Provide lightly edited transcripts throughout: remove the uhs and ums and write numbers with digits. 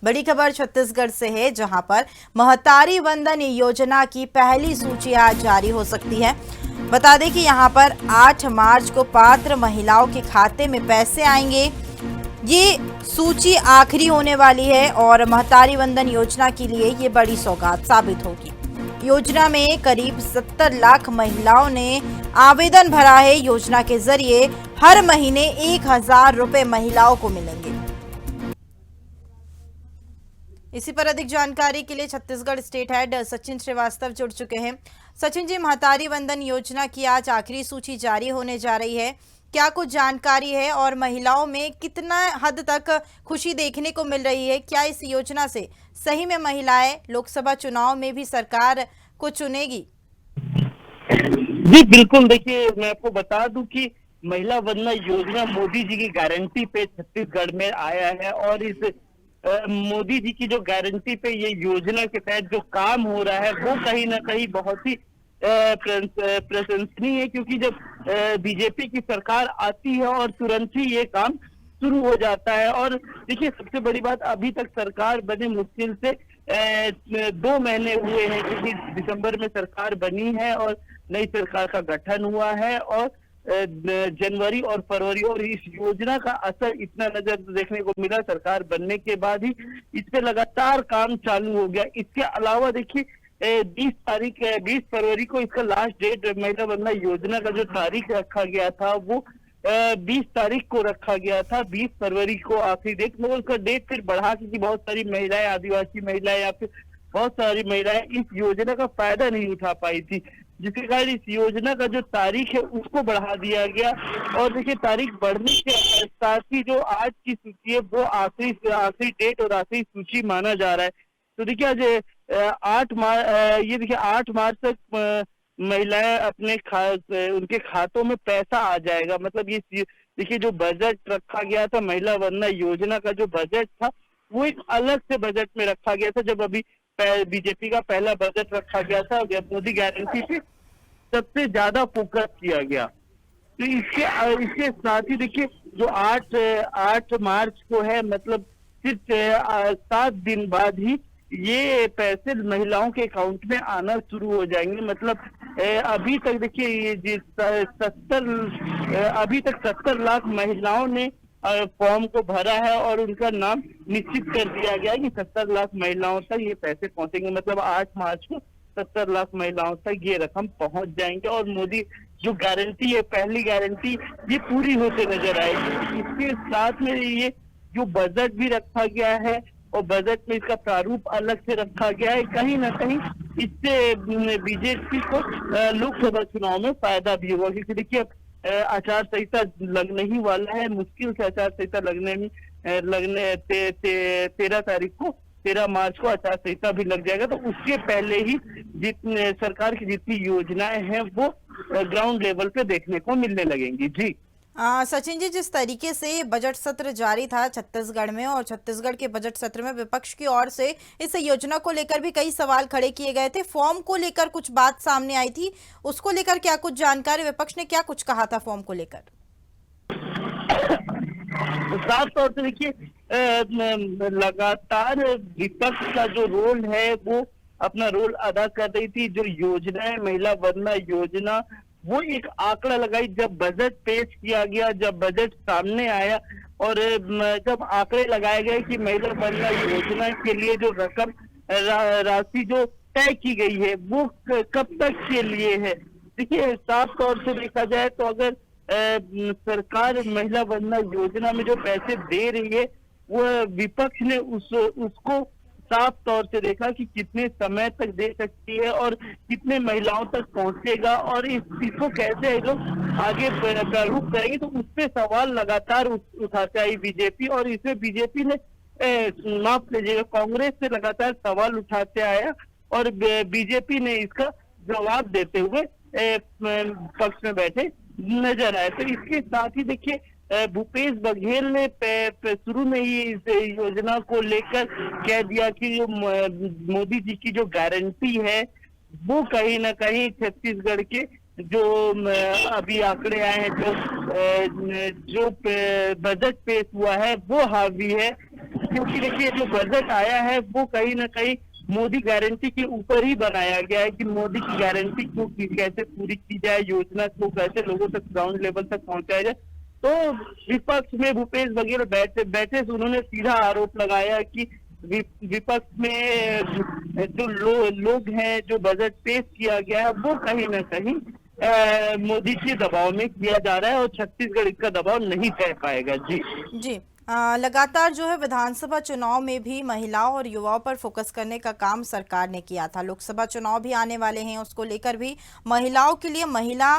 बड़ी खबर छत्तीसगढ़ से है, जहां पर महतारी वंदन योजना की पहली सूची आज जारी हो सकती है। बता दें कि यहां पर 8 मार्च को पात्र महिलाओं के खाते में पैसे आएंगे। ये सूची आखिरी होने वाली है और महतारी वंदन योजना के लिए ये बड़ी सौगात साबित होगी। योजना में करीब 70 लाख महिलाओं ने आवेदन भरा है। योजना के जरिए हर महीने 1,000 रुपए महिलाओं को मिलेंगे। इसी पर अधिक जानकारी के लिए छत्तीसगढ़ स्टेट हेड सचिन श्रीवास्तव जुड़ चुके हैं। सचिन जी, महतारी वंदन योजना की आज आखिरी सूची जारी होने जा रही है, क्या कुछ जानकारी है और महिलाओं में कितना हद तक खुशी देखने को मिल रही है? क्या इस योजना से सही में महिलाएं लोकसभा चुनाव में भी सरकार को चुनेगी? जी बिल्कुल, देखिए मैं आपको बता दूं कि महिला वंदना योजना मोदी जी की गारंटी पे छत्तीसगढ़ में आया है और इस मोदी जी की जो गारंटी पे ये योजना के तहत जो काम हो रहा है वो कहीं ना कहीं बहुत ही प्रशंसनीय है, क्योंकि जब बीजेपी की सरकार आती है और तुरंत ही ये काम शुरू हो जाता है। और देखिए सबसे बड़ी बात, अभी तक सरकार बने मुश्किल से 2 महीने हुए हैं, क्योंकि दिसंबर में सरकार बनी है और नई सरकार का गठन हुआ है और जनवरी और फरवरी, और इस योजना का असर इतना नजर देखने को मिला सरकार बनने के बाद ही इस पे लगातार काम चालू हो गया। इसके अलावा देखिए 20 फरवरी को इसका लास्ट डेट महिला वंदना योजना का जो तारीख रखा गया था वो 20 तारीख को रखा गया था। 20 फरवरी को आखिरी डेट, मगर उसका डेट फिर बढ़ा, क्योंकि बहुत सारी महिलाएं, आदिवासी महिलाएं या फिर बहुत सारी महिलाएं इस योजना का फायदा नहीं उठा पाई थी, जिसके कारण इस योजना का जो तारीख है उसको बढ़ा दिया गया। और देखिए तारीख बढ़ने के साथ ही जो आज की सूची है वो आखिरी डेट और आखिरी सूची माना जा रहा है। तो देखिए आज 8 मार्च तक महिलाएं उनके खातों में पैसा आ जाएगा। मतलब ये देखिए जो बजट रखा गया था महिला वंदना योजना का, जो बजट था वो एक अलग से बजट में रखा गया था। जब अभी बीजेपी का पहला बजट रखा गया था, मोदी गारंटी पे सबसे ज्यादा फोकस किया गया। तो इसके साथ ही देखिए जो 8 मार्च को है, मतलब सिर्फ 7 दिन बाद ही ये पैसे महिलाओं के अकाउंट में आना शुरू हो जाएंगे। मतलब अभी तक देखिए ये 70 लाख महिलाओं ने फॉर्म को भरा है और उनका नाम निश्चित कर दिया गया है कि 70 लाख महिलाओं तक ये पैसे पहुंचेंगे। मतलब 8 मार्च को 70 लाख महिलाओं तक ये रकम पहुंच जाएंगे और मोदी जो गारंटी है, पहली गारंटी, ये पूरी होते नजर आएगी। इसके साथ में ये जो बजट भी रखा गया है और बजट में इसका प्रारूप अलग से रखा गया है, कहीं ना कहीं इससे बीजेपी को लोकसभा चुनाव में फायदा भी होगा। क्योंकि देखिए आचार संहिता लगने ही वाला है, मुश्किल से आचार संहिता लगने 13 मार्च को आचार संहिता भी लग जाएगा। तो उसके पहले ही जितने सरकार की जितनी योजनाएं हैं वो ग्राउंड लेवल पे देखने को मिलने लगेंगी। जी सचिन जी, जिस तरीके से बजट सत्र जारी था छत्तीसगढ़ में और छत्तीसगढ़ के बजट सत्र में विपक्ष की ओर से इस योजना को लेकर भी कई सवाल खड़े किए गए थे। फॉर्म को लेकर कुछ बात सामने आई थी, उसको लेकर क्या कुछ जानकारी, विपक्ष ने क्या कुछ कहा था फॉर्म को लेकर? साफ तौर से देखिए लगातार विपक्ष का जो रोल है वो अपना रोल अदा कर रही थी। जो योजना है महिला वंदना योजना, वो एक आंकड़ा लगाई। जब बजट पेश किया गया, जब बजट सामने आया और जब आंकड़े लगाए गए कि महिला वंदना योजना के लिए जो रकम राशि जो तय की गई है वो कब तक के लिए है। देखिए साफ तौर से देखा जाए तो अगर सरकार महिला वंदना योजना में जो पैसे दे रही है, वो विपक्ष ने उसको साफ तौर से देखा कि कितने समय तक दे सकती है और कितने महिलाओं तक पहुंचेगा और इसको कैसे लोग आगे प्रारूप करेंगे। तो उस पर सवाल लगातार उठाते आई बीजेपी, और इसमें बीजेपी ने माफ कीजिएगा, कांग्रेस से लगातार सवाल उठाते आया और बीजेपी ने इसका जवाब देते हुए पक्ष में बैठे नजर आए। तो इसके साथ ही देखिए भूपेश बघेल ने शुरू में ही इस योजना को लेकर कह दिया कि जो मोदी जी की जो गारंटी है वो कहीं ना कहीं छत्तीसगढ़ के जो अभी आंकड़े आए हैं, जो बजट पेश हुआ है वो हावी है। क्योंकि देखिए जो बजट आया है वो कहीं ना कहीं मोदी गारंटी के ऊपर ही बनाया गया है कि मोदी की गारंटी को कैसे पूरी की जाए, योजना को कैसे लोगों तक ग्राउंड लेवल तक पहुंचाया जाए। तो विपक्ष में भूपेश बघेल बैठे बैठे से उन्होंने सीधा आरोप लगाया कि विपक्ष में जो लोग हैं, जो बजट पेश किया गया है वो कहीं ना कहीं मोदी के दबाव में किया जा रहा है और छत्तीसगढ़ इसका दबाव नहीं सह पाएगा। जी जी। लगातार जो है विधानसभा चुनाव में भी महिलाओं और युवाओं पर फोकस करने का काम सरकार ने किया था। लोकसभा चुनाव भी आने वाले हैं, उसको लेकर भी महिलाओं के लिए महिला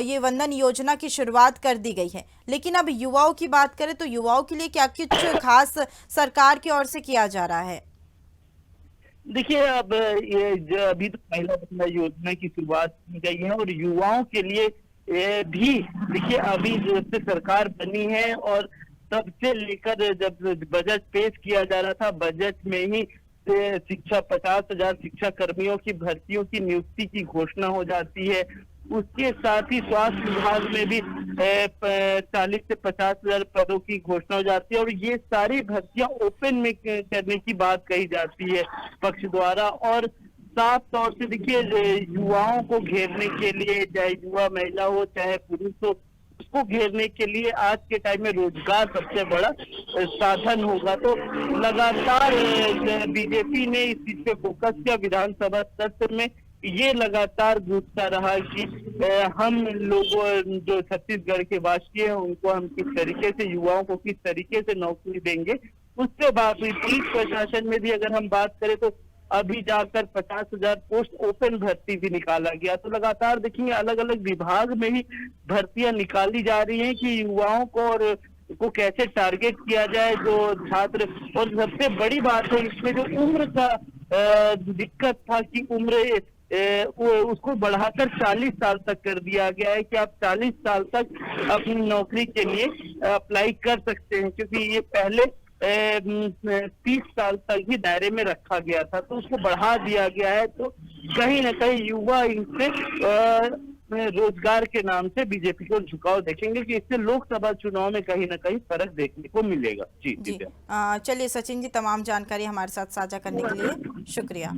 ये वंदन योजना की शुरुआत कर दी गई है। लेकिन अब युवाओं की बात करें तो युवाओं के लिए क्या कुछ खास सरकार की ओर से किया जा रहा है? देखिए, अब ये अभी तो महिला बंधन योजना की शुरुआत की गई है और युवाओं के लिए भी देखिए अभी जब से सरकार बनी है और तब से लेकर जब बजट पेश किया जा रहा था, बजट में ही शिक्षा 50,000 शिक्षा कर्मियों की भर्तियों की नियुक्ति की घोषणा हो जाती है। उसके साथ ही स्वास्थ्य विभाग में भी 40 से 50,000 पदों की घोषणा हो जाती है और ये सारी भर्तियां ओपन में करने की बात कही जाती है पक्ष द्वारा। और साफ तौर से देखिए युवाओं को घेरने के लिए, चाहे युवा महिला हो चाहे पुरुष हो, उसको घेरने के लिए आज के टाइम में रोजगार सबसे बड़ा साधन होगा। तो लगातार बीजेपी ने इस चीज पे फोकस किया। विधानसभा सत्र में ये लगातार गूंजता रहा कि हम लोगों जो छत्तीसगढ़ के वासी हैं उनको हम किस तरीके से, युवाओं को किस तरीके से नौकरी देंगे। उससे बात हुई। पुलिस प्रशासन में भी अगर हम बात करें तो अभी जाकर 50,000 पोस्ट ओपन भर्ती भी निकाला गया। तो लगातार देखिए अलग अलग विभाग में ही भर्तियां निकाली जा रही हैं कि युवाओं को और को कैसे टारगेट किया जाए जो छात्र। और सबसे बड़ी बात है इसमें जो उम्र का दिक्कत था कि उम्र उसको बढ़ाकर 40 साल तक कर दिया गया है कि आप 40 साल तक अपनी नौकरी के लिए अप्लाई कर सकते हैं, क्योंकि ये पहले 30 साल तक ही दायरे में रखा गया था, तो उसको बढ़ा दिया गया है। तो कहीं ना कहीं युवा इनसे रोजगार के नाम से बीजेपी को झुकाव देखेंगे कि इससे लोकसभा चुनाव में कहीं ना कहीं फर्क देखने को मिलेगा। जी चलिए सचिन जी, तमाम जानकारी हमारे साथ साझा करने के लिए शुक्रिया।